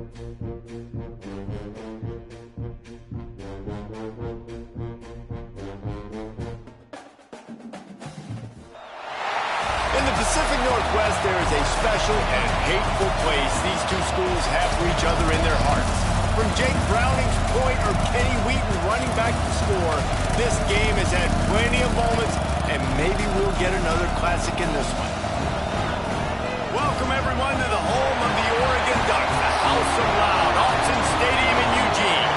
In the Pacific Northwest, there is a special and hateful place these two schools have for each other in their hearts. From Jake Browning's point or Kenny Wheaton running back to score, this game has had plenty of moments, and maybe we'll get another classic in this one. Welcome, everyone, to the home of the Oregon Ducks, the House of Loud, Autzen Stadium in Eugene.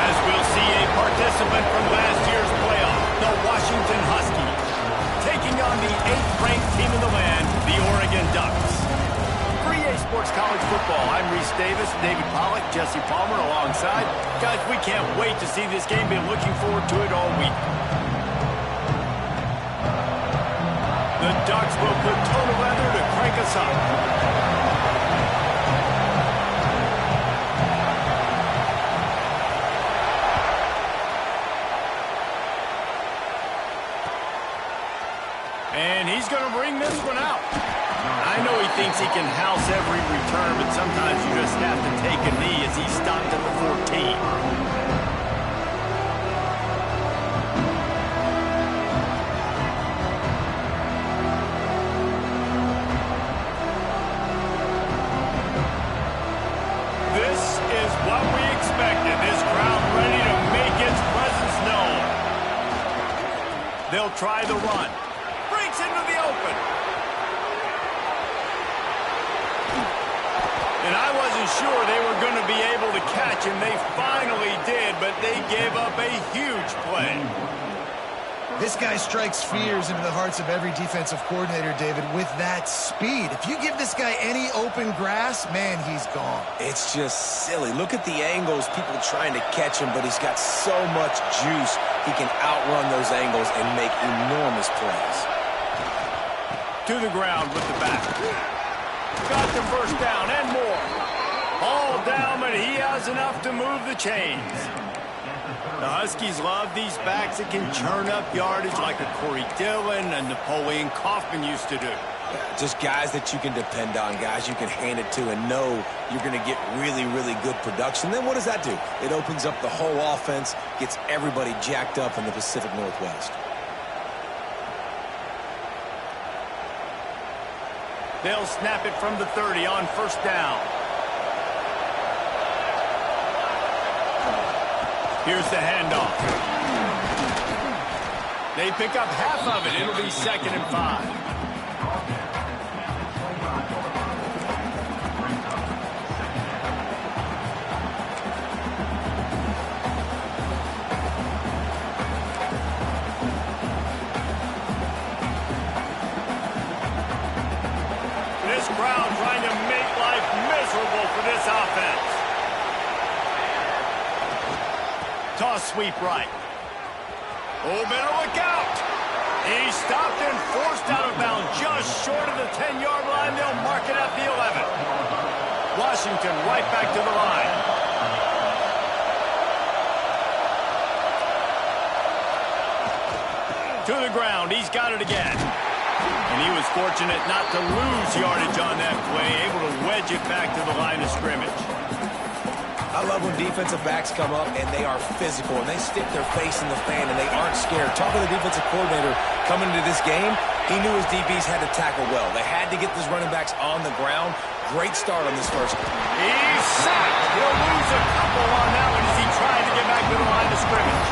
As we'll see a participant from last year's playoff, the Washington Huskies, taking on the 8th-ranked team in the land, the Oregon Ducks. For EA Sports College Football, I'm Reese Davis, David Pollack, Jesse Palmer alongside. Guys, we can't wait to see this game. Been looking forward to it all week. The Ducks will put toe to leather to crank us up. And he's going to bring this one out. I know he thinks he can house every return, but sometimes you just have to take a knee as he stopped at the 14. This is what we expected. This crowd ready to make its presence known. They'll try the run. Breaks into the open. And I wasn't sure they were going to be able to catch him. They finally did, but they gave up a huge play. This guy strikes fears into the hearts of every defensive coordinator, David, with that speed. If you give this guy any open grass, man, he's gone. It's just silly. Look at the angles, people trying to catch him, but he's got so much juice. He can outrun those angles and make enormous plays. To the ground with the back. Got the first down and more. All down, but he has enough to move the chains. The Huskies love these backs that can churn up yardage like a Corey Dillon and Napoleon Kaufman used to do. Just guys that you can depend on, guys you can hand it to and know you're going to get really, really good production. Then what does that do? It opens up the whole offense, gets everybody jacked up in the Pacific Northwest. They'll snap it from the 30 on first down. Here's the handoff. They pick up half of it. It'll be 2nd and 5. This crowd trying to make life miserable for this offense. Toss sweep right. Oh, better look out. He stopped and forced out of bounds just short of the 10-yard line. They'll mark it at the 11. Washington right back to the line. To the ground. He's got it again. And he was fortunate not to lose yardage on that play, able to wedge it back to the line of scrimmage. I love when defensive backs come up and they are physical and they stick their face in the fan and they aren't scared. Talk to the defensive coordinator coming into this game. He knew his DBs had to tackle well. They had to get these running backs on the ground. Great start on this first. He's sacked. He'll lose a couple on that one as he tried to get back to the line of scrimmage.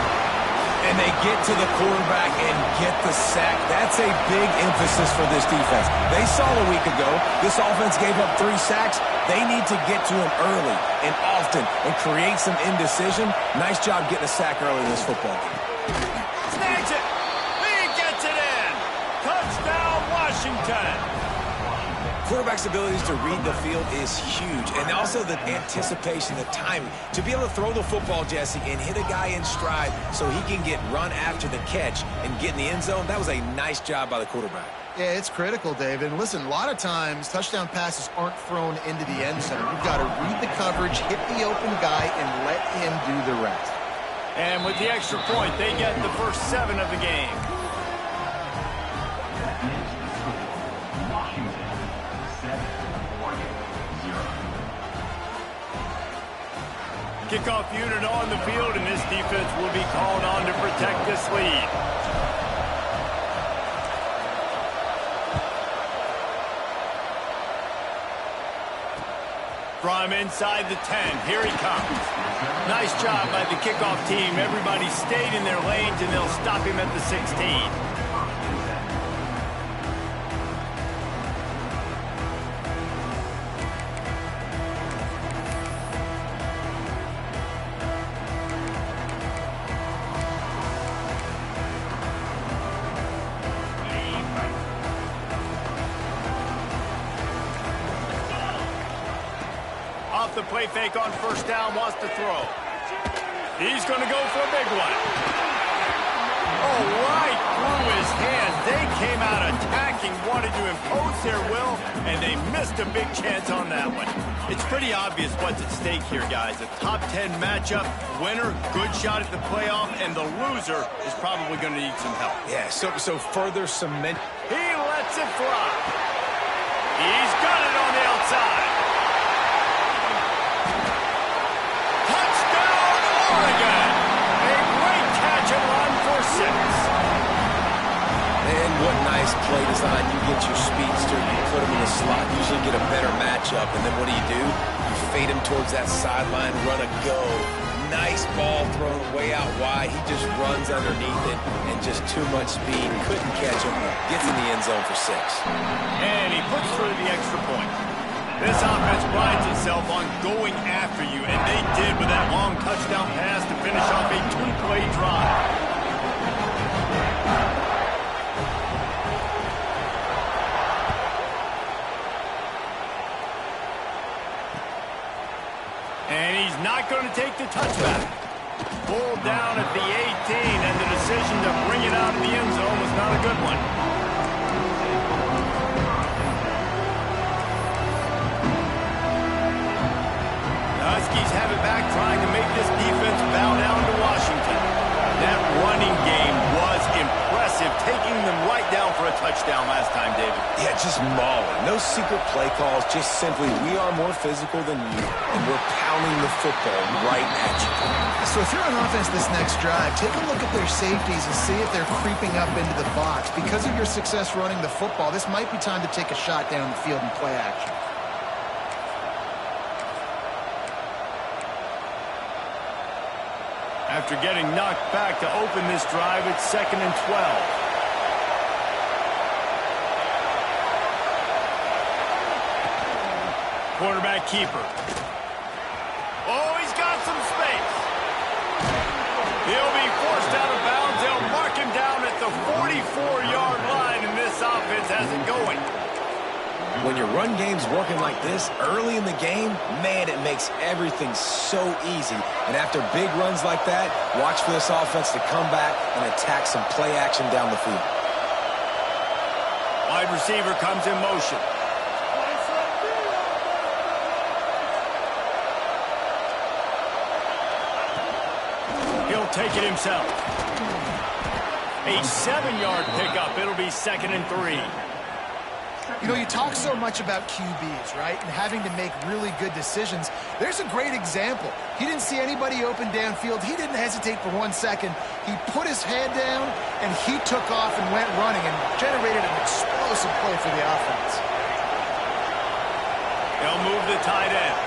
And they get to the quarterback and get the sack. That's a big emphasis for this defense. They saw a week ago this offense gave up 3 sacks. They need to get to him early and often and create some indecision. Nice job getting a sack early in this football game. Snags it. He gets it in. Touchdown, Washington. Quarterback's abilities to read the field is huge, and also the anticipation, the timing. To be able to throw the football, Jesse, and hit a guy in stride so he can get run after the catch and get in the end zone, that was a nice job by the quarterback. Yeah, it's critical, David. And listen, a lot of times touchdown passes aren't thrown into the end zone. You've got to read the coverage, hit the open guy, and let him do the rest. And with the extra point, they get the first 7 of the game. Kickoff unit on the field, and this defense will be called on to protect this lead. From inside the 10, here he comes. Nice job by the kickoff team. Everybody stayed in their lanes, and they'll stop him at the 16. Off the play fake on first down, wants to throw. He's going to go for a big one. Oh, right through his hands. They came out attacking, wanted to impose their will, and they missed a big chance on that one. It's pretty obvious what's at stake here, guys. A top 10 matchup, winner, good shot at the playoff, and the loser is probably going to need some help. Yeah, so further cement. He lets it fly. He's got it on the outside. Oregon. A great catch and run for 6. And what nice play design. You get your speedster, you put him in the slot, usually get a better matchup, and then what do? You fade him towards that sideline, run a go. Nice ball thrown way out wide. He just runs underneath it, and just too much speed. Couldn't catch him. Gets in the end zone for 6. And he puts through the extra point. This offense prides itself on going after you, and they did with that long touchdown pass to finish off a 2-play drive. And he's not going to take the touchback. Pulled down at the 18, and the decision to bring it out of the end zone was not a good one. Huskies have it back, trying to make this defense bow down to Washington. That running game was impressive, taking them right down for a touchdown last time, David. Yeah, just mauling. No secret play calls, just simply we are more physical than you, and we're pounding the football right at you. So if you're on offense this next drive, take a look at their safeties and see if they're creeping up into the box. Because of your success running the football, this might be time to take a shot down the field and play action. After getting knocked back to open this drive, it's 2nd and 12. Quarterback keeper. Oh, he's got some space. He'll be forced out of bounds. They'll mark him down at the 44-yard line, and this offense has it going. When your run game's working like this early in the game, man, it makes everything so easy. And after big runs like that, watch for this offense to come back and attack some play action down the field. Wide receiver comes in motion. He'll take it himself. A 7-yard pickup. It'll be 2nd and 3. You know, you talk so much about QBs, right, and having to make really good decisions. There's a great example. He didn't see anybody open downfield. He didn't hesitate for 1 second. He put his head down, and he took off and went running and generated an explosive play for the offense. They'll move the tight end.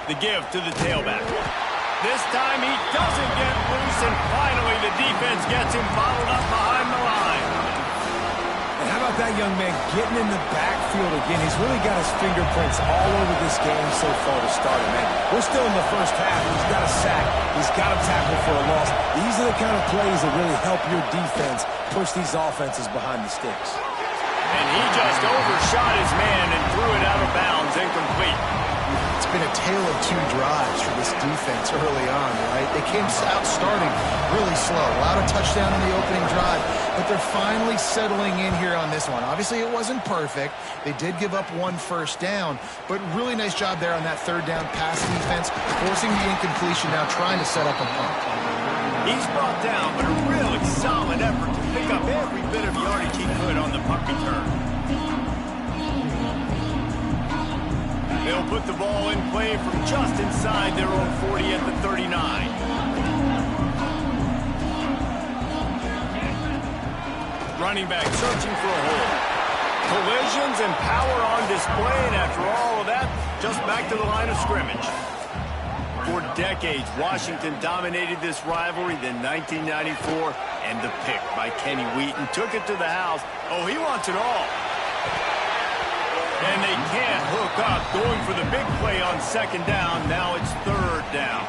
The give to the tailback. This time he doesn't get loose, and finally the defense gets him bottled up behind the line. And how about that young man getting in the backfield again? He's really got his fingerprints all over this game so far to start it, man. We're still in the first half. He's got a sack. He's got a tackle for a loss. These are the kind of plays that really help your defense push these offenses behind the sticks. And he just overshot his man and threw it out of bounds, incomplete. It's been a tale of 2 drives for this defense early on, right? They came out starting really slow. A lot of touchdown in the opening drive, but they're finally settling in here on this one. Obviously, it wasn't perfect. They did give up 1 first down, but really nice job there on that 3rd down pass defense, forcing the incompletion, now trying to set up a punt. He's brought down, but a really solid effort to pick up every bit of yardage he could on the punt return. They'll put the ball in play from just inside their own 40 at the 39. Running back searching for a hole. Collisions and power on display, and after all of that, just back to the line of scrimmage. For decades, Washington dominated this rivalry. Then 1994, and the pick by Kenny Wheaton took it to the house. Oh, he wants it all. And they can't hook up, going for the big play on second down. Now it's third down.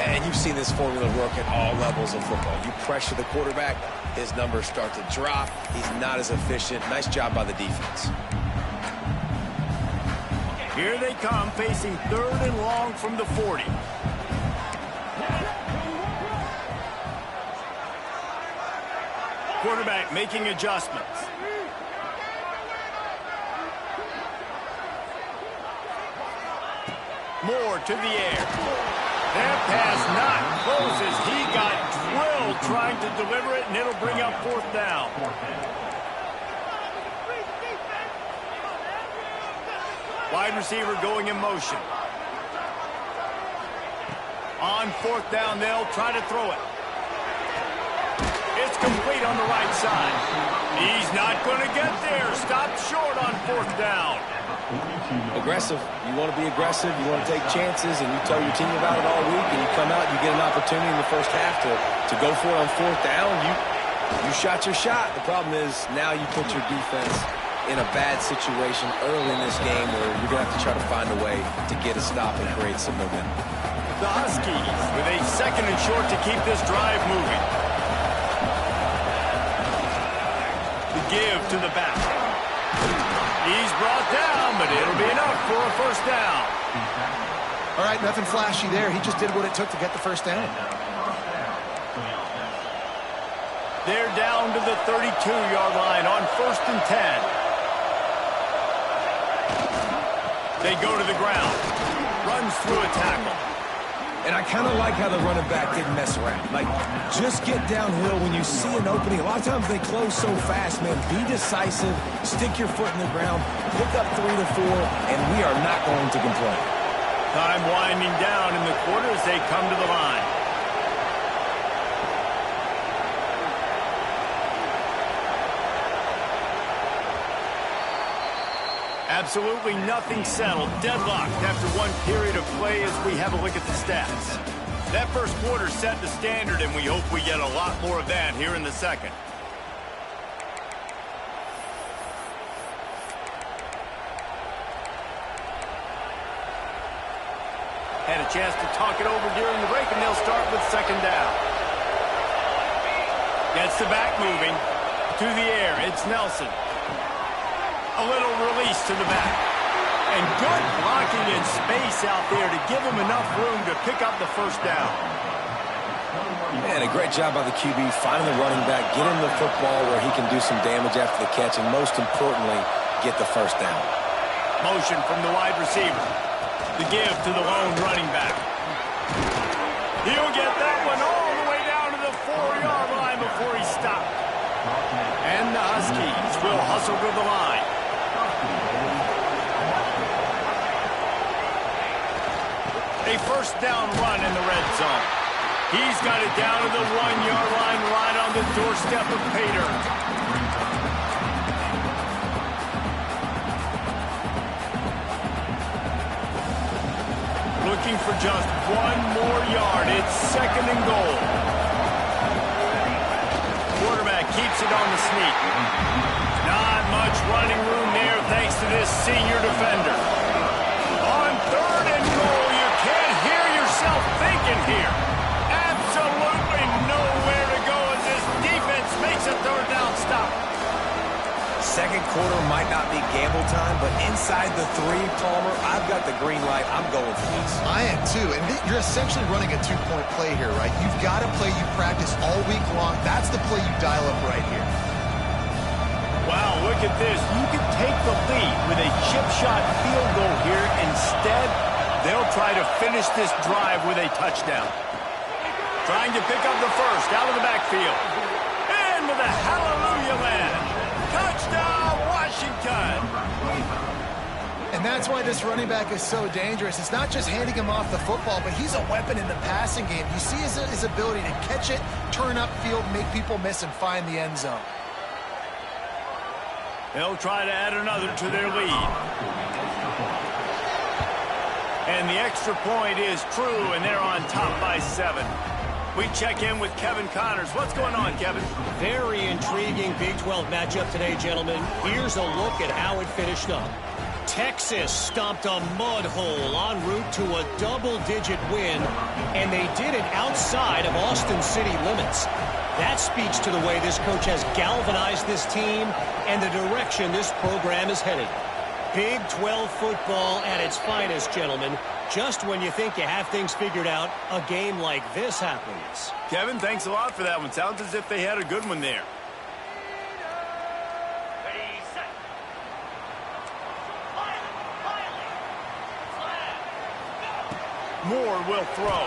And you've seen this formula work at all levels of football. You pressure the quarterback, his numbers start to drop. He's not as efficient. Nice job by the defense. Here they come, facing third and long from the 40. Quarterback making adjustments. Moore to the air. That pass not closes. He got drilled trying to deliver it, and it'll bring up fourth down. Wide receiver going in motion. On fourth down, they'll try to throw it. It's complete on the right side. He's not going to get there. Stopped short on fourth down. Aggressive. You want to be aggressive. You want to take chances, and you tell your team about it all week, and you come out, you get an opportunity in the first half to go for it on fourth down. You shot your shot. The problem is now you put your defense in a bad situation early in this game where you're going to have to try to find a way to get a stop and create some momentum. The Huskies with a second and short to keep this drive moving. The give to the back. He's brought down, but it'll be enough for a first down. All right, nothing flashy there. He just did what it took to get the first down. They're down to the 32-yard line on first and 10. They go to the ground. Runs through a tackle. And I kind of like how the running back didn't mess around. Like, just get downhill when you see an opening. A lot of times they close so fast, man. Be decisive. Stick your foot in the ground. Pick up 3 to 4, and we are not going to complain. Time winding down in the quarter as they come to the line. Absolutely nothing settled. Deadlocked after one period of play as we have a look at the stats. That first quarter set the standard, and we hope we get a lot more of that here in the second. Had a chance to talk it over during the break, and they'll start with second down. Gets the back moving. To the air, it's Nelson. A little release to the back. And good blocking in space out there to give him enough room to pick up the first down. Man, a great job by the QB finding the running back, getting the football where he can do some damage after the catch, and most importantly, get the first down. Motion from the wide receiver. The give to the lone running back. He'll get that one all the way down to the 4-yard line before he stopped. And the Huskies will hustle to the line. A first down run in the red zone. He's got it down to the 1-yard line, right on the doorstep of Pater. Looking for just one more yard. It's second and goal. Quarterback keeps it on the sneak. Not much running room there thanks to this senior defender. On third and goal, you can't hear yourself thinking here. Absolutely nowhere to go as this defense makes a third down stop. Second quarter might not be gamble time, but inside the 3, Palmer, I've got the green light. I'm going for this. I am too, and you're essentially running a 2-point play here, right? You've got a play you practice all week long. That's the play you dial up right here. Wow, look at this. You could take the lead with a chip shot field goal here. Instead, they'll try to finish this drive with a touchdown. Trying to pick up the first out of the backfield. Into the hallelujah land. Touchdown, Washington. And that's That's why this running back is so dangerous. It's not just handing him off the football, but he's a weapon in the passing game. You see his ability to catch it, turn upfield, make people miss, and find the end zone. They'll try to add another to their lead. And the extra point is true, and they're on top by 7. We check in with Kevin Connors. What's going on, Kevin? Very intriguing Big 12 matchup today, gentlemen. Here's a look at how it finished up. Texas stomped a mud hole en route to a double-digit win, and they did it outside of Austin City limits. That speaks to the way this coach has galvanized this team and the direction this program is headed. Big 12 football at its finest, gentlemen. Just when you think you have things figured out, a game like this happens. Kevin, thanks a lot for that one. Sounds as if they had a good one there. Moore will throw.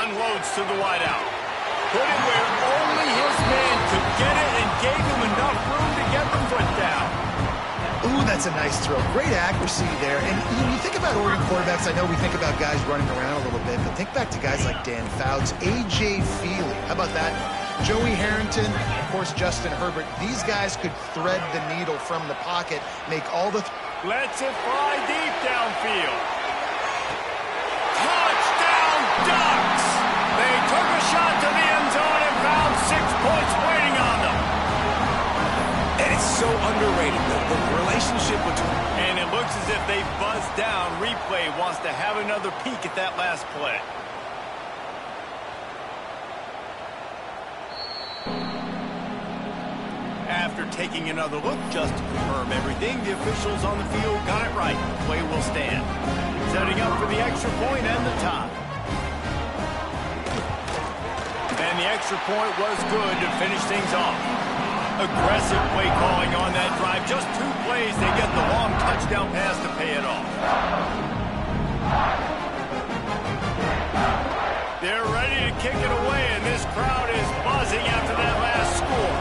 Unloads to the wideout. Put it where only his man could get it and gave him enough room to get the foot down. Ooh, that's a nice throw. Great accuracy there. And when you think about Oregon quarterbacks, I know we think about guys running around a little bit, but think back to guys like Dan Fouts, A.J. Feely. How about that? Joey Harrington, of course, Justin Herbert. These guys could thread the needle from the pocket, make all the... Lets it fly deep downfield. Touchdown, Ducks! They took a shot to the end zone and found 6 points waiting on them. And it's so underrated, the relationship between... And it looks as if they buzzed down. Replay wants to have another peek at that last play. After taking another look just to confirm everything, the officials on the field got it right. Play will stand. Setting up for the extra point and the tie. And the extra point was good to finish things off. Aggressive play calling on that drive. Just 2 plays, they get the long touchdown pass to pay it off. They're ready to kick it away, and this crowd is buzzing after that last score.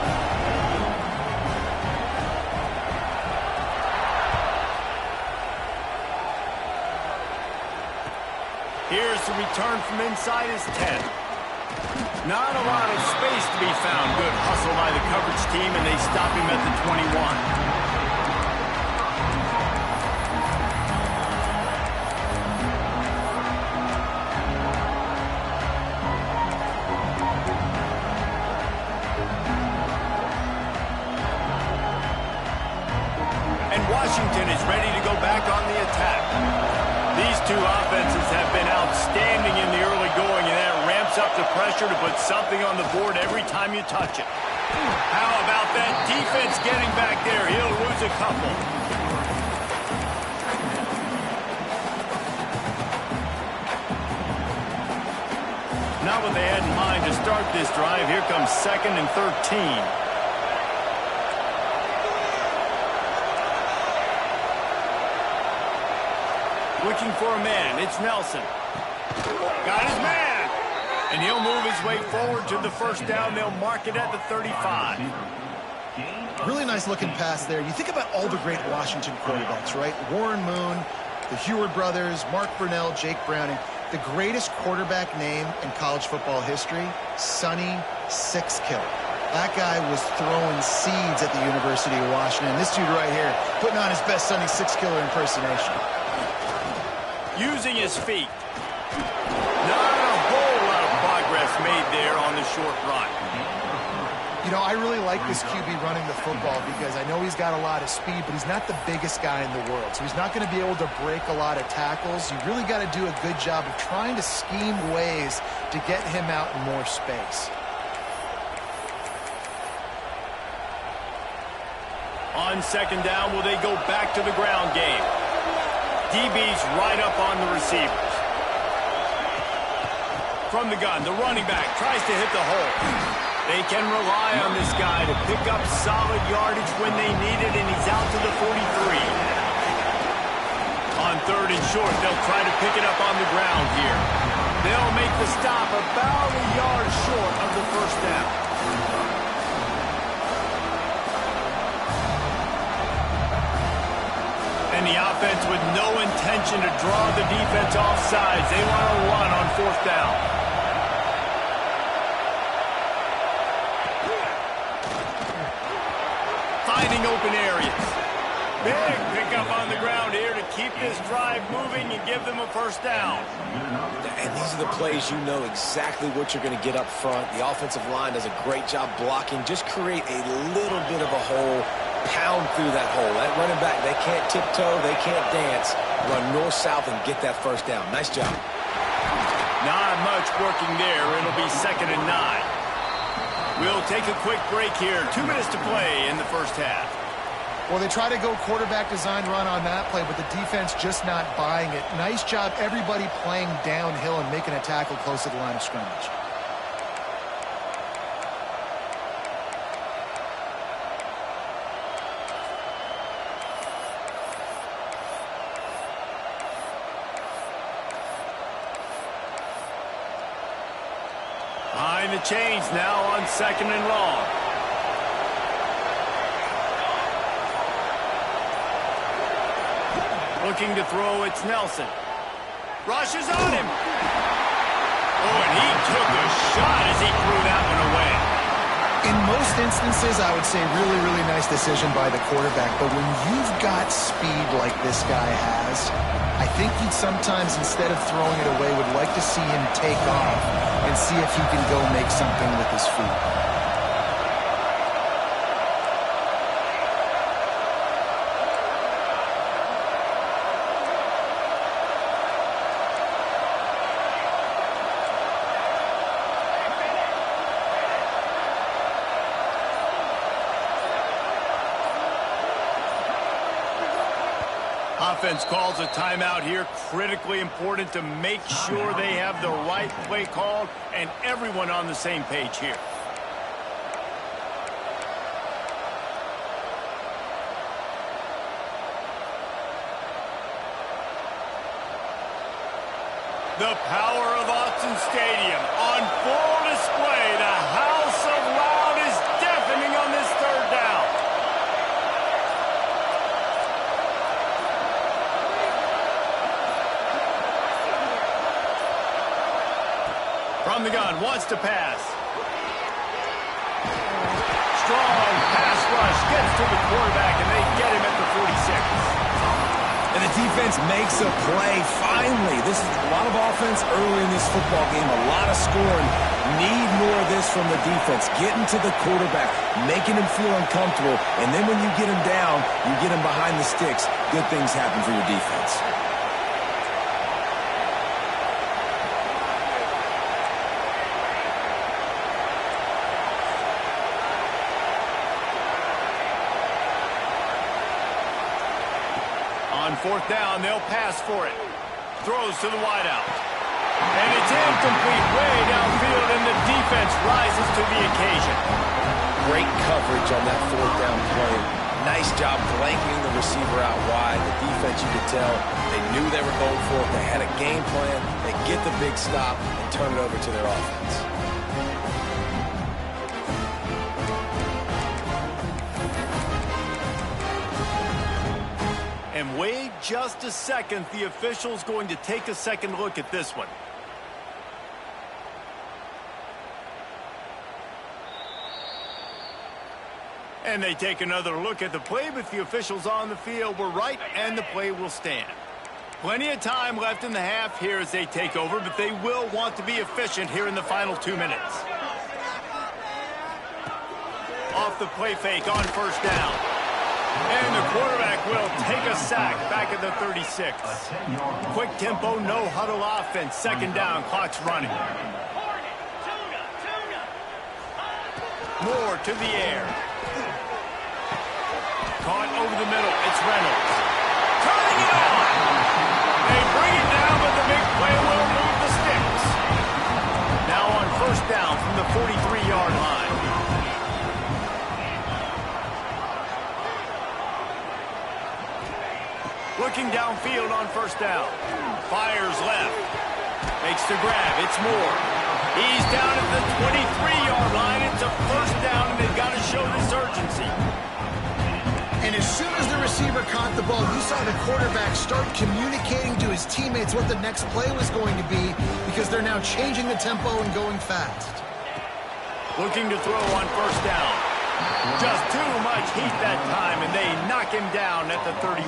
Here's the return from inside his 10. Not a lot of space to be found. Good hustle by the coverage team, and they stop him at the 21. And Washington is ready to go back on the attack. These two offenses have been outstanding in the early going, and that ramps up the pressure to put something on the board every time you touch it. How about that defense getting back there? He'll lose a couple. Not what they had in mind to start this drive. Here comes 2nd and 13. Looking for a man. It's Nelson. Got his man. And he'll move his way forward to the first down. They'll mark it at the 35. Really nice looking pass there. You think about all the great Washington quarterbacks, right? Warren Moon, the Heward brothers, Mark Brunell, Jake Browning. The greatest quarterback name in college football history, Sonny Sixkiller. That guy was throwing seeds at the University of Washington. This dude right here, putting on his best Sonny Sixkiller impersonation. Using his feet. Not a whole lot of progress made there on the short run. You know, I really like this QB running the football because I know he's got a lot of speed, but he's not the biggest guy in the world. So he's not going to be able to break a lot of tackles. You really got to do a good job of trying to scheme ways to get him out in more space. On 2nd down, will they go back to the ground game? DB's right up on the receivers. From the gun, the running back tries to hit the hole. They can rely on this guy to pick up solid yardage when they need it, and he's out to the 43. On 3rd and short, they'll try to pick it up on the ground here. They'll make the stop about a yard short of the first down. And And the offense with no intention to draw the defense off sides. They want to run on 4th down. Finding open areas. Big pickup on the ground here to keep this drive moving and give them a 1st down. And these are the plays you know exactly what you're going to get up front. The offensive line does a great job blocking. Just create a little bit of a hole, pound through that hole. That running back, they can't tiptoe, they can't dance. Run north-south and get that 1st down. Nice job. Not much working there. It'll be 2nd and 9. We'll take a quick break here. 2 minutes to play in the 1st half. Well, they try to go quarterback design run on that play, but the defense just not buying it. Nice job, everybody playing downhill and making a tackle close to the line of scrimmage. Behind the chains now on 2nd and long. Looking to throw, it's Nelson. Rushes on him. Oh, and he took a shot as he threw that one away. In most instances, I would say really, really nice decision by the quarterback. But when you've got speed like this guy has, I think he'd sometimes, instead of throwing it away, would like to see him take off and see if he can go make something with his feet. Offense calls a timeout here. Critically important to make sure they have the right play called and everyone on the same page here. The power of Autzen Stadium on full display. The house of loud is deafening on this 3rd down. From the gun, wants to pass. Strong pass rush, gets to the quarterback, and they get him at the 46. And the defense makes a play, finally. This is a lot of offense early in this football game, a lot of scoring. Need more of this from the defense. Getting to the quarterback, making him feel uncomfortable, and then when you get him down, you get him behind the sticks, good things happen for your defense. On 4th down, they'll pass for it. Throws to the wideout. And it's incomplete, way downfield, and the defense rises to the occasion. Great coverage on that 4th down play. Nice job blanketing the receiver out wide. The defense, you could tell, they knew they were going for it. They had a game plan. They get the big stop and turn it over to their offense. And wait just a second. The official's going to take a second look at this one. And they take another look at the play, but the officials on the field were right, and the play will stand. Plenty of time left in the half here as they take over, but they will want to be efficient here in the final 2 minutes. Off the play fake on 1st down. And the quarterback will take a sack back at the 36. Quick tempo, no huddle offense. 2nd down, clock's running. Moore to the air. Caught over the middle, it's Reynolds. Turning it on! They bring it down, but the big play will move the sticks. Now on 1st down from the 43-yard line. Looking downfield on 1st down. Fires left. Makes the grab. It's Moore. He's down at the 23-yard line. It's a 1st down, and they've got to show this urgency. And as soon as the receiver caught the ball, you saw the quarterback start communicating to his teammates what the next play was going to be because they're now changing the tempo and going fast. Looking to throw on first down. Just too much heat that time, and they knock him down at the 31.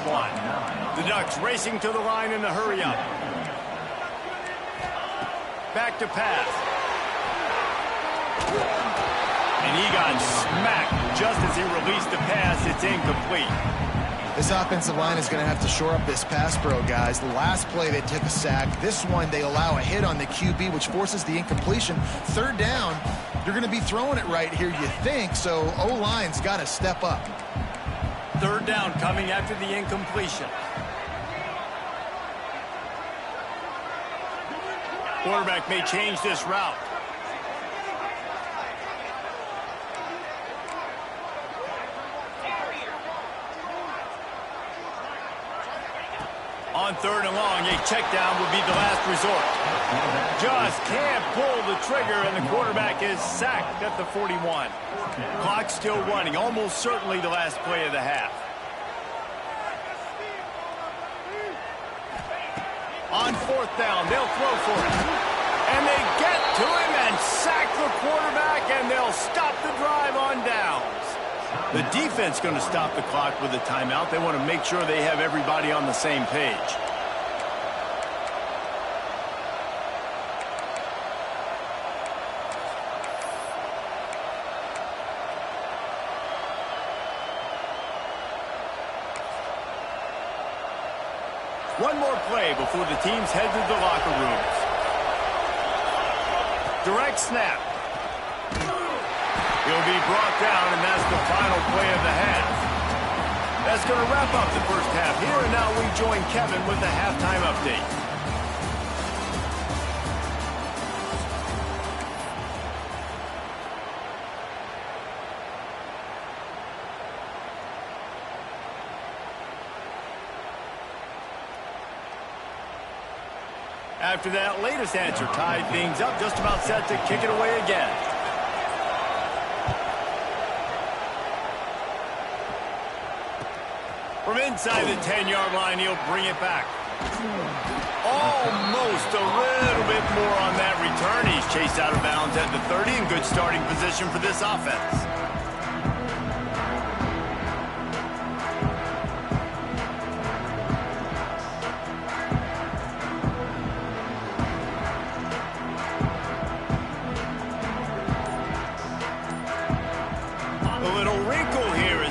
The Ducks racing to the line in a hurry up. Back to pass. And he got smacked just as he released the pass. It's incomplete. This offensive line is going to have to shore up this pass pro, guys. The last play they took a sack. This one they allow a hit on the QB, which forces the incompletion. Third down, you're going to be throwing it right here, you think, so O-line's got to step up. Third down coming after the incompletion. Quarterback may change this route. On third and long, a check down would be the last resort. Just can't pull the trigger, and the quarterback is sacked at the 41. Clock still running, almost certainly the last play of the half. On fourth down, they'll throw for it. And they get to him and sack the quarterback, and they'll stop the drive on downs. The defense going to stop the clock with a timeout. They want to make sure they have everybody on the same page. One more play before the teams head to the locker rooms. Direct snap. He'll be brought down, and that's the final play of the half. That's going to wrap up the first half here, and now we join Kevin with the halftime update. After that latest answer tied things up, just about set to kick it away again. From inside the 10-yard line, he'll bring it back. Almost a little bit more on that return. He's chased out of bounds at the 30 in good starting position for this offense.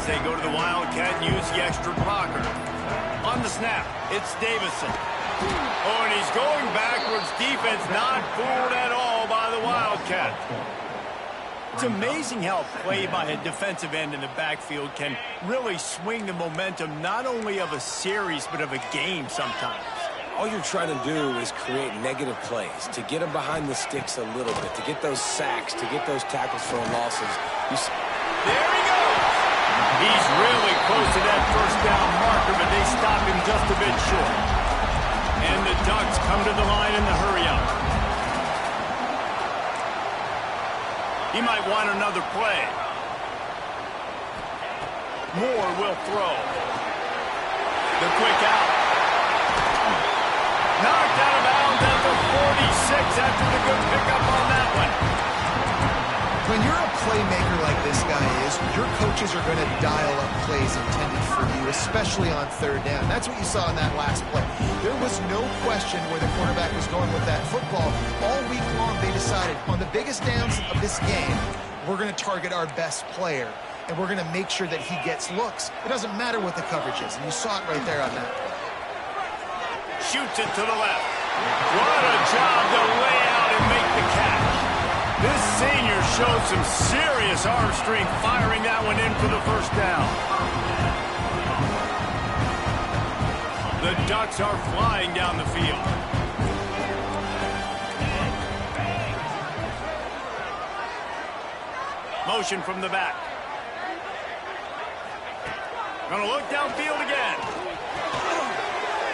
They go to the Wildcat and use the extra blocker. On the snap, it's Davison. Oh, and he's going backwards. Defense not fooled at all by the Wildcat. It's amazing how play by a defensive end in the backfield can really swing the momentum not only of a series but of a game sometimes. All you're trying to do is create negative plays, to get them behind the sticks a little bit, to get those sacks, to get those tackles for losses. There he goes! He's really close to that first down marker, but they stop him just a bit short. And the Ducks come to the line in the hurry-up. He might want another play. Moore will throw. The quick out. Knocked out of bounds at the 46 after the good pickup on that one. When you're a playmaker like this guy is, your coaches are going to dial up plays intended for you, especially on third down. That's what you saw in that last play. There was no question where the quarterback was going with that football. All week long, they decided, on the biggest downs of this game, we're going to target our best player, and we're going to make sure that he gets looks. It doesn't matter what the coverage is, and you saw it right there on that play. Shoots it to the left. What a job to lay out and make the catch. This senior showed some serious arm strength firing that one in for the first down. The Ducks are flying down the field. Motion from the back. Gonna look downfield again.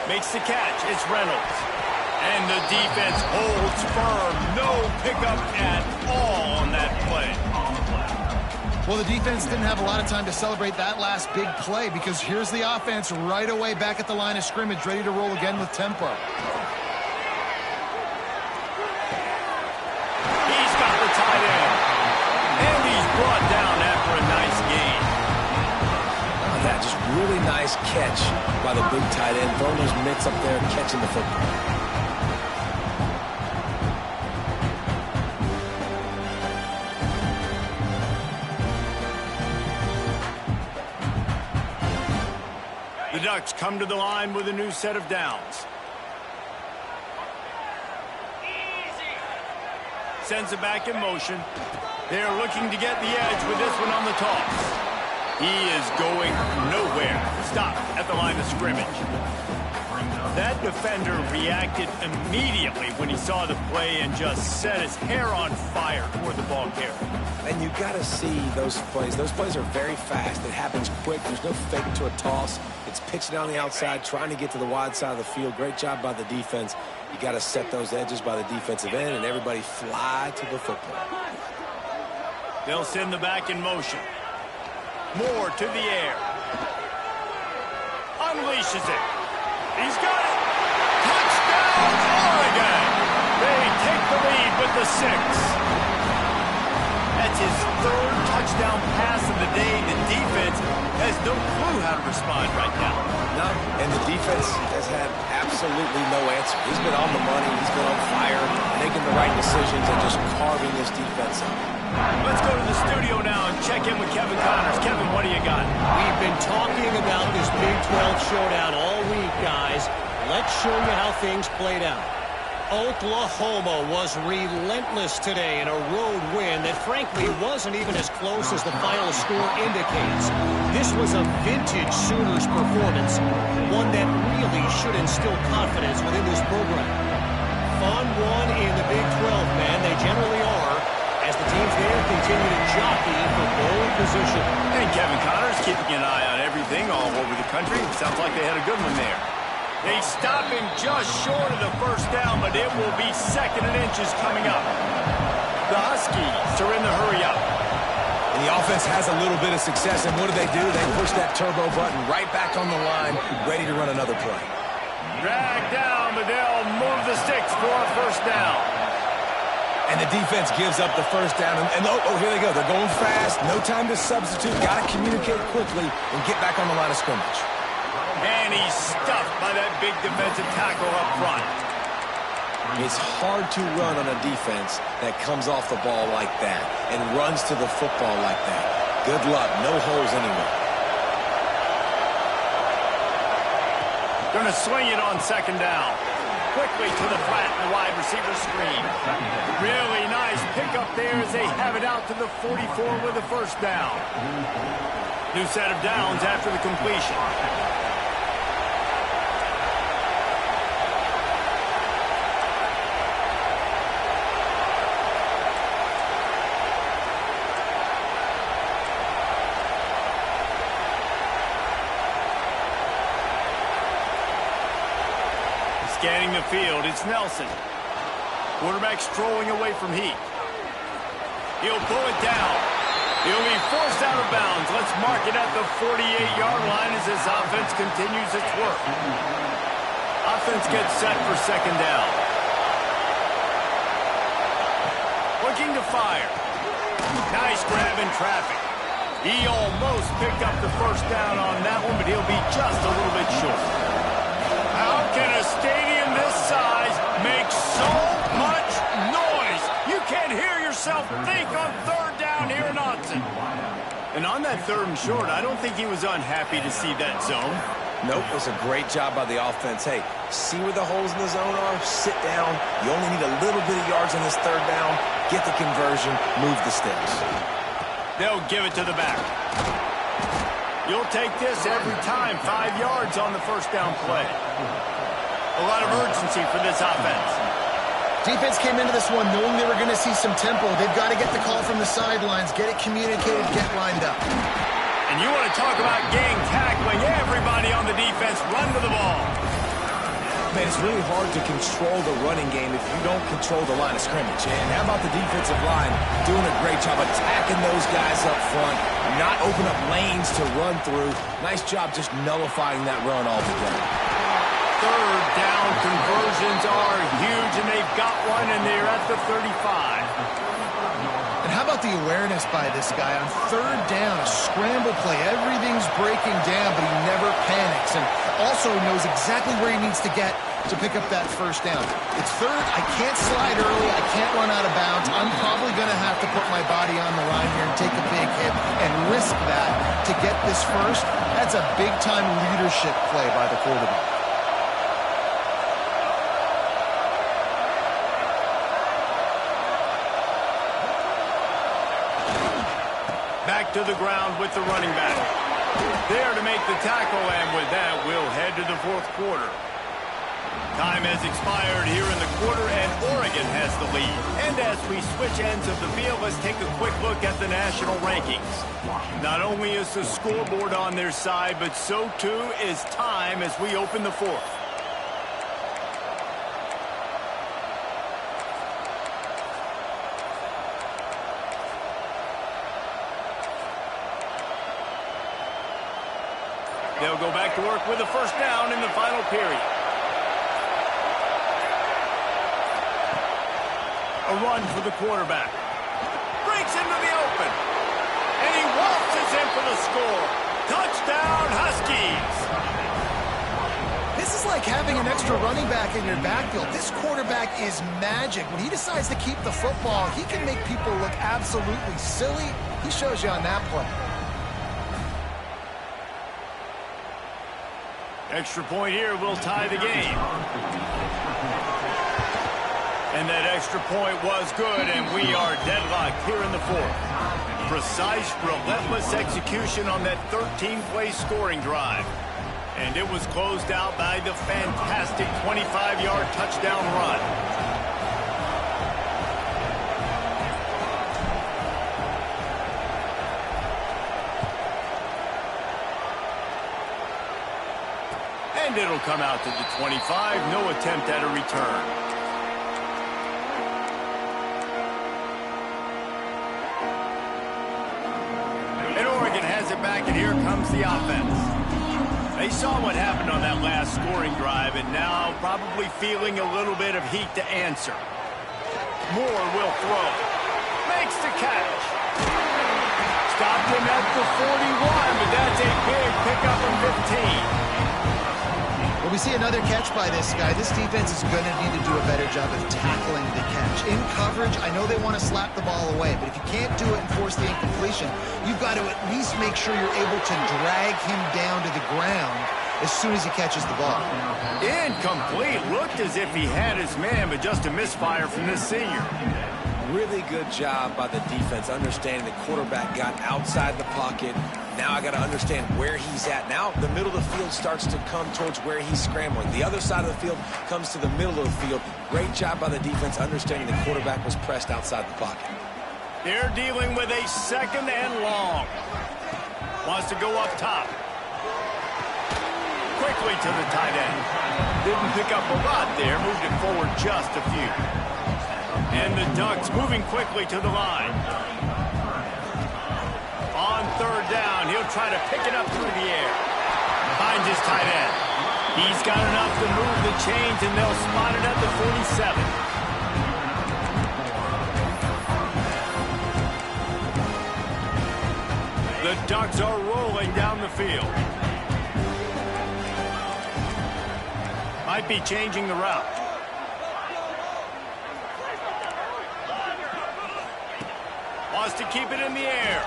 Makes the catch. It's Reynolds. And the defense holds firm. No pickup at all on that play. Well, the defense didn't have a lot of time to celebrate that last big play because here's the offense right away back at the line of scrimmage, ready to roll again with tempo. He's got the tight end. And he's brought down after a nice gain. That just really nice catch by the big tight end. Throwing those mitts up there and catching the football. The Ducks come to the line with a new set of downs. Sends it back in motion. They're looking to get the edge with this one on the toss. He is going nowhere. Stop at the line of scrimmage. That defender reacted immediately when he saw the play and just set his hair on fire toward the ball carrier. And you got to see those plays. Those plays are very fast. It happens quick. There's no fake to a toss. It's pitching down the outside, trying to get to the wide side of the field. Great job by the defense. You got to set those edges by the defensive end, and everybody fly to the football. They'll send the back in motion. Moore to the air. Unleashes it. He's got it. Touchdown, Oregon. They take the lead with the 6. That's his 3rd touchdown pass of the day. The defense has no clue how to respond right now. No, and the defense has had absolutely no answer. He's been on the money. He's been on fire, making the right decisions and just carving this defense up. Let's go to the studio now and check in with Kevin Connors. Kevin, what do you got? We've been talking about this Big 12 showdown all week, guys. Let's show you how things played out. Oklahoma was relentless today in a road win that frankly wasn't even as close as the final score indicates. This was a vintage Sooners performance, one that really should instill confidence within this program. Fun one in the Big 12, man. They generally are, as the teams there continue to jockey for pole position. And Kevin Connors keeping an eye on everything all over the country. Sounds like they had a good one there. They stop him just short of the first down, but it will be 2nd and inches coming up. The Huskies are in the hurry up. And the offense has a little bit of success, and what do? They push that turbo button right back on the line, ready to run another play. Dragged down, but they'll move the sticks for a first down. And the defense gives up the first down, and here they go. They're going fast, no time to substitute, got to communicate quickly and get back on the line of scrimmage. And he's stuffed by that big defensive tackle up front. It's hard to run on a defense that comes off the ball like that and runs to the football like that. Good luck. No holes anywhere. Going to swing it on 2nd down. Quickly to the flat in the wide receiver screen. Really nice pickup there as they have it out to the 44 with a first down. New set of downs after the completion. Scanning the field, it's Nelson. Quarterback strolling away from Heath. He'll pull it down. He'll be forced out of bounds. Let's mark it at the 48-yard line as this offense continues its work. Offense gets set for 2nd down. Looking to fire. Nice grab in traffic. He almost picked up the first down on that one, but he'll be just a little bit short. How can a stadium this size make so much noise? You can't hear yourself think on 3rd down here in Autzen. And on that 3rd and short, I don't think he was unhappy to see that zone. Nope, it was a great job by the offense. Hey, see where the holes in the zone are? Sit down. You only need a little bit of yards on this 3rd down. Get the conversion. Move the sticks. They'll give it to the back. You'll take this every time. 5 yards on the first down play. A lot of urgency for this offense. Defense came into this one knowing they were going to see some tempo. They've got to get the call from the sidelines, get it communicated, get lined up. And you want to talk about gang tackling. Everybody on the defense run to the ball. Man, it's really hard to control the running game if you don't control the line of scrimmage. And how about the defensive line doing a great job attacking those guys up front, not open up lanes to run through. Nice job just nullifying that run altogether. Third down conversions are huge, and they've got one, and they're at the 35. And how about the awareness by this guy on third down, a scramble play. Everything's breaking down, but he never panics, and also knows exactly where he needs to get to pick up that first down. It's third. I can't slide early. I can't run out of bounds. I'm probably going to have to put my body on the line here and take a big hit and risk that to get this first. That's a big-time leadership play by the quarterback. Back to the ground with the running back. There to make the tackle, and with that, we'll head to the fourth quarter. Time has expired here in the quarter, and Oregon has the lead. And as we switch ends of the field, let's take a quick look at the national rankings. Not only is the scoreboard on their side, but so too is time as we open the fourth. They'll go back to work with a first down in the final period. A run for the quarterback. Breaks into the open. And he waltzes in for the score. Touchdown, Huskies! This is like having an extra running back in your backfield. This quarterback is magic. When he decides to keep the football, he can make people look absolutely silly. He shows you on that play. Extra point here will tie the game. And that extra point was good, and we are deadlocked here in the fourth. Precise, relentless execution on that 13-play scoring drive. And it was closed out by the fantastic 25-yard touchdown run. And it'll come out to the 25. No attempt at a return. And Oregon has it back, and here comes the offense. They saw what happened on that last scoring drive, and now probably feeling a little bit of heat to answer. Moore will throw. Makes the catch. Stopped him at the 41, but that's a big pickup from 15. Well, we see another catch by this guy. This defense is going to need to do a better job of tackling the catch. In coverage, I know they want to slap the ball away, but if you can't do it and force the incompletion, you've got to at least make sure you're able to drag him down to the ground as soon as he catches the ball. Incomplete. Looked as if he had his man, but just a misfire from this senior. Really good job by the defense understanding the quarterback got outside the pocket. Now I got to understand where he's at. Now the middle of the field starts to come towards where he's scrambling. The other side of the field comes to the middle of the field. Great job by the defense understanding the quarterback was pressed outside the pocket. They're dealing with a second and long. Wants to go up top. Quickly to the tight end. Didn't pick up a lot there. Moved it forward just a few. And the Ducks moving quickly to the line. On third down, he'll try to pick it up through the air. Finds his tight end. He's got enough to move the chains, and they'll spot it at the 47. The Ducks are rolling down the field. Might be changing the route. Wants to keep it in the air.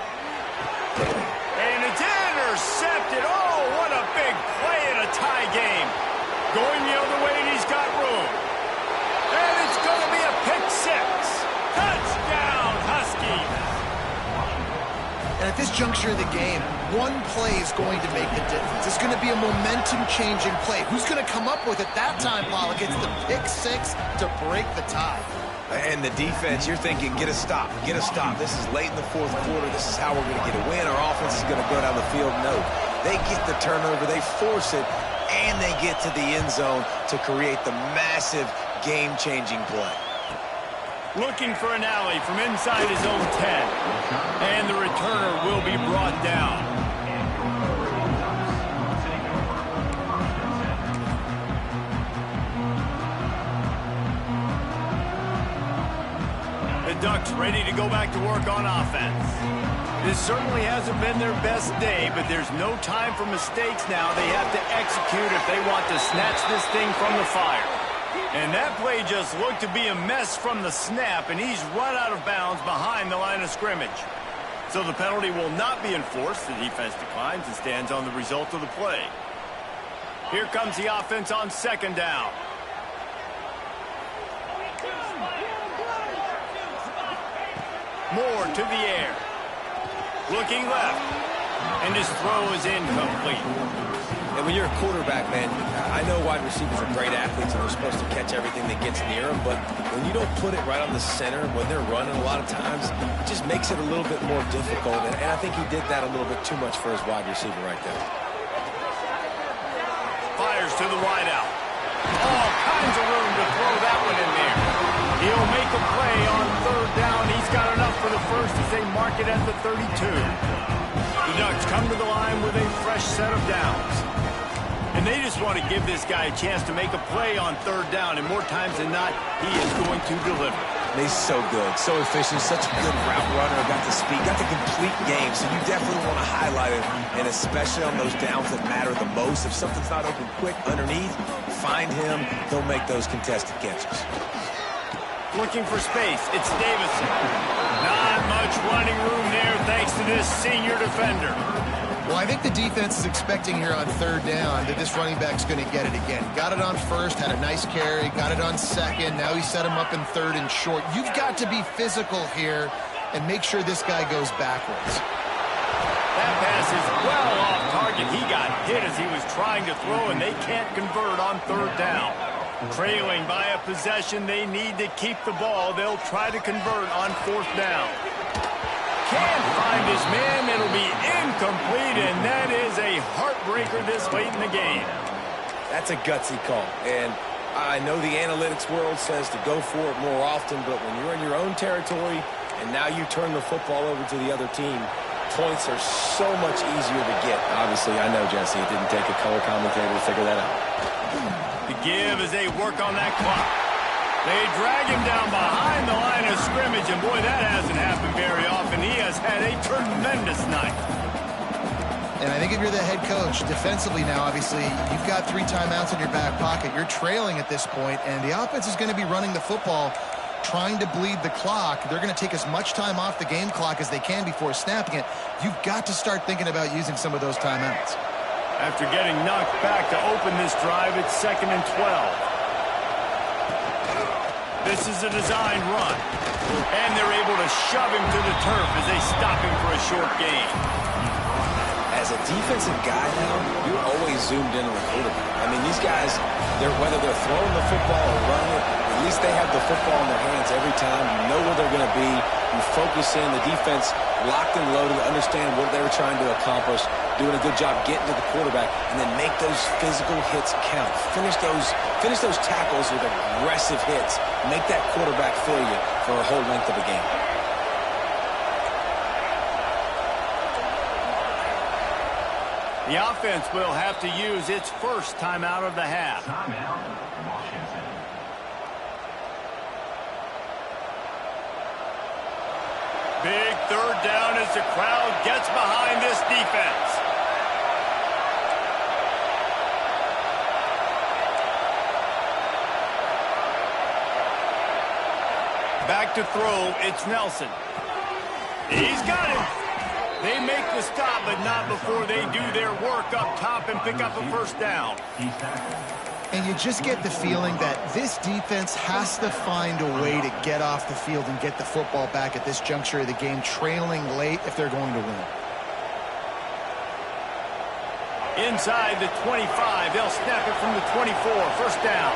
And it's intercepted. Oh, what a big play in a tie game. Going the other way, and he's got room. And it's going to be a pick six. Touchdown, Huskies. And at this juncture of the game, one play is going to make the difference. It's going to be a momentum-changing play. Who's going to come up with it that time, Pollock? It's the pick six to break the tie. And the defense, you're thinking, get a stop, get a stop. This is late in the fourth quarter. This is how we're going to get a win. Our offense is going to go down the field. No, they get the turnover. They force it. and they get to the end zone to create the massive game-changing play. Looking for an alley from inside his own 10. And the returner will be brought down. The Ducks ready to go back to work on offense. This certainly hasn't been their best day, but there's no time for mistakes now. They have to execute if they want to snatch this thing from the fire. And that play just looked to be a mess from the snap, and he's run out of bounds behind the line of scrimmage. So the penalty will not be enforced. The defense declines and stands on the result of the play. Here comes the offense on second down. Moore to the air. Looking left. And his throw is incomplete. And when you're a quarterback, man, I know wide receivers are great athletes and they're supposed to catch everything that gets near them, but when you don't put it right on the center, when they're running a lot of times, it just makes it a little bit more difficult. And I think he did that a little bit too much for his wide receiver right there. Fires to the wideout. All kinds of room to throw that one in there. He'll make a play on third down. He's got enough for the first as they mark it at the 32. The Ducks come to the line with a fresh set of downs. And they just want to give this guy a chance to make a play on third down, and more times than not, he is going to deliver. And he's so good, so efficient, such a good route runner, got the speed, got the complete game, so you definitely want to highlight it, and especially on those downs that matter the most. If something's not open quick underneath, find him, he'll make those contested catches. Looking for space, it's Davison. Not much running room there thanks to this senior defender. Well, I think the defense is expecting here on third down that this running back's going to get it again. Got it on first, had a nice carry, got it on second. Now he set him up in third and short. You've got to be physical here and make sure this guy goes backwards. That pass is well off target. He got hit as he was trying to throw, and they can't convert on third down. Trailing by a possession, they need to keep the ball. They'll try to convert on fourth down. Can't find his man. It'll be incomplete, and that is a heartbreaker this late in the game. That's a gutsy call, and I know the analytics world says to go for it more often, but when you're in your own territory and now you turn the football over to the other team, points are so much easier to get. Obviously, I know, Jesse, it didn't take a color commentator to figure that out. The give as they work on that clock. They drag him down behind the line of scrimmage, and boy, that hasn't happened very often. He has had a tremendous night. And I think if you're the head coach, defensively now, obviously, you've got 3 timeouts in your back pocket. You're trailing at this point, and the offense is going to be running the football, trying to bleed the clock. They're going to take as much time off the game clock as they can before snapping it. You've got to start thinking about using some of those timeouts. After getting knocked back to open this drive, it's 2nd and 12. This is a designed run. And they're able to shove him to the turf as they stop him for a short gain. As a defensive guy now, you're always zoomed in on the quarterback. I mean, these guys, whether they're throwing the football or running it, at least they have the football in their hands every time. You know where they're going to be. You focus in. The defense locked and loaded, understand what they were trying to accomplish, doing a good job getting to the quarterback, and then make those physical hits count. Finish those tackles with aggressive hits. Make that quarterback feel you for a whole length of a game. The offense will have to use its first timeout of the half. Big third down as the crowd gets behind this defense. Back to throw, it's Nelson. He's got it. They make the stop, but not before they do their work up top and pick up a first down. And you just get the feeling that this defense has to find a way to get off the field and get the football back at this juncture of the game, trailing late if they're going to win. Inside the 25, they'll snap it from the 24, first down.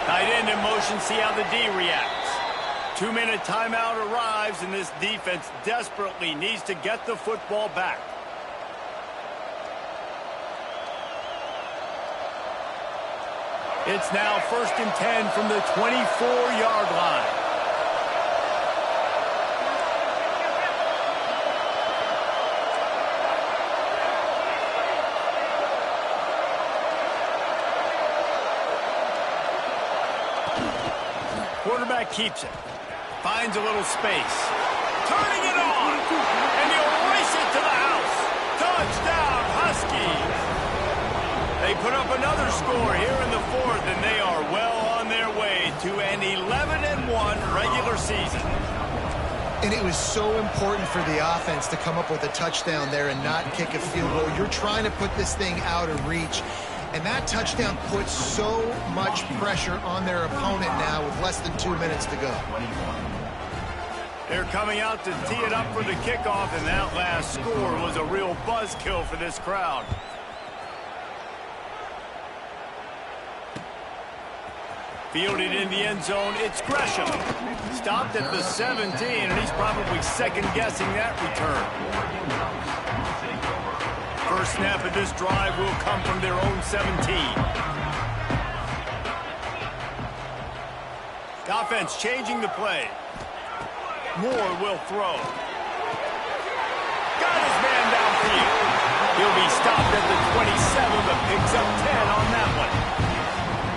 Tight end in motion, see how the D reacts. 2-minute timeout arrives, and this defense desperately needs to get the football back. It's now 1st and 10 from the 24-yard line. Quarterback keeps it. Finds a little space. Turning it on. And he'll race it to the house. Touchdown, Huskies. They put up another score here in the 4th, and they are well on their way to an 11-1 regular season. And it was so important for the offense to come up with a touchdown there and not kick a field goal. You're trying to put this thing out of reach. And that touchdown puts so much pressure on their opponent now with less than 2 minutes to go. They're coming out to tee it up for the kickoff, and that last score was a real buzzkill for this crowd. Fielded in the end zone, it's Gresham. Stopped at the 17, and he's probably second-guessing that return. First snap of this drive will come from their own 17. The offense changing the play. Moore will throw. Got his man downfield. He'll be stopped at the 27, but picks up 10 on that one.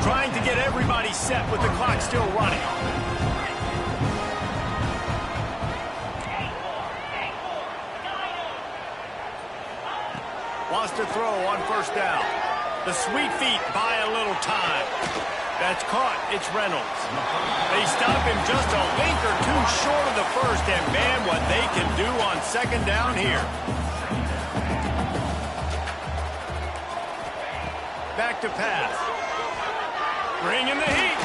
Trying to get everybody set with the clock still running. Lost a throw on first down. The sweet feet buy a little time. That's caught. It's Reynolds. They stop him just a link or two short of the first, and man, what they can do on second down here. Back to pass. Bringing the heat.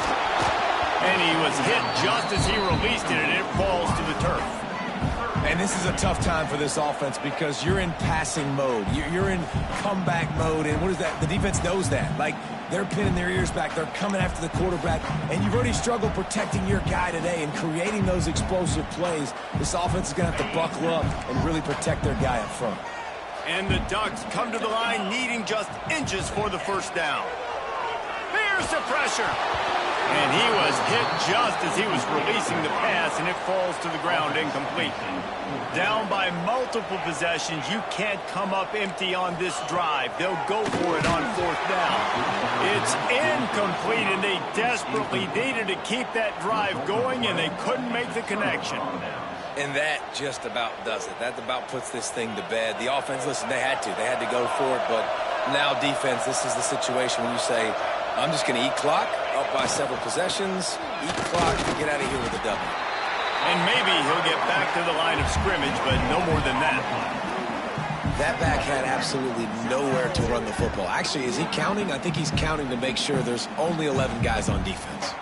And he was hit just as he released it, and it falls to the turf. And this is a tough time for this offense because you're in passing mode. You're in comeback mode, and what is that? The defense knows that. Like, they're pinning their ears back. They're coming after the quarterback, and you've already struggled protecting your guy today and creating those explosive plays. This offense is going to have to buckle up and really protect their guy up front. And the Ducks come to the line needing just inches for the first down. Here's the pressure. And he was hit just as he was releasing the pass, and it falls to the ground incomplete. Down by multiple possessions, you can't come up empty on this drive. They'll go for it on fourth down. It's incomplete, and they desperately needed to keep that drive going, and they couldn't make the connection. And that just about does it. That about puts this thing to bed. The offense, listen, they had to go for it, but now defense, this is the situation when you say, I'm just going to eat clock, up by several possessions, eat clock, and get out of here with a W. And maybe he'll get back to the line of scrimmage, but no more than that. That back had absolutely nowhere to run the football. Actually, is he counting? I think he's counting to make sure there's only 11 guys on defense.